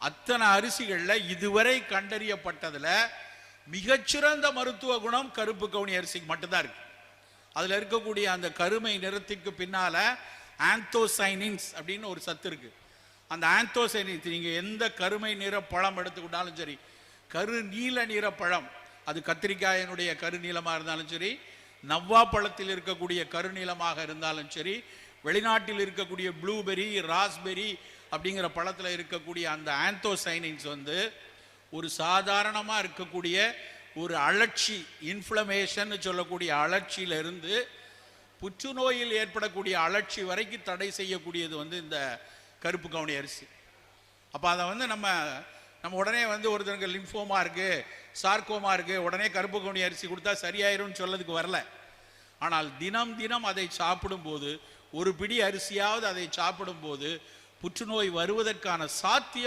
அத்தனை அரிசிகளில் இதுவரை கண்டறியப்பட்டதுல மிகச்சிறந்த மருத்துவ குணம் கருப்பு கவுனி அரிசிக்கு மட்டும்தான் இருக்கு. அதில் இருக்கக்கூடிய அந்த கருமை நிறத்திற்கு பின்னால ஆந்தோசைனின்ஸ் அப்படின்னு ஒரு சத்து இருக்கு. அந்த ஆந்தோசைனின்ஸ் நீங்கள் எந்த கருமை நிற பழம் எடுத்துக்கிட்டாலும் சரி, கரு நீல நிற பழம், அது கத்திரிக்காயினுடைய கருநீளமாக இருந்தாலும் சரி, நவ்வா பழத்தில் இருக்கக்கூடிய கருநீளமாக இருந்தாலும் சரி, வெளிநாட்டில் இருக்கக்கூடிய ப்ளூபெரி ராஸ்பெரி அப்படிங்கிற பழத்தில் இருக்கக்கூடிய அந்த ஆந்தோசைனின்ஸ் ஒரு சாதாரணமாக இருக்கக்கூடிய ஒரு அழற்சி, இன்ஃப்ளமேஷன் சொல்லக்கூடிய அழற்சியிலிருந்து புற்றுநோயில் ஏற்படக்கூடிய அழற்சி வரைக்கும் தடை செய்யக்கூடியது இந்த கருப்பு கவுனி அரிசி. அப்போ அதை நம்ம உடனே ஒருத்தருக்கு லிம்ஃபோமா இருக்குது, சார்கோமா இருக்குது, உடனே கருப்பு கவுனி அரிசி கொடுத்தா சரியாயிரும்னு சொல்லதுக்கு வரல. ஆனால் தினம் தினம் அதை சாப்பிடும்போது, ஒரு பிடி அரிசியாவது அதை சாப்பிடும்போது புற்றுநோய் வருவதற்கான சாத்தியம்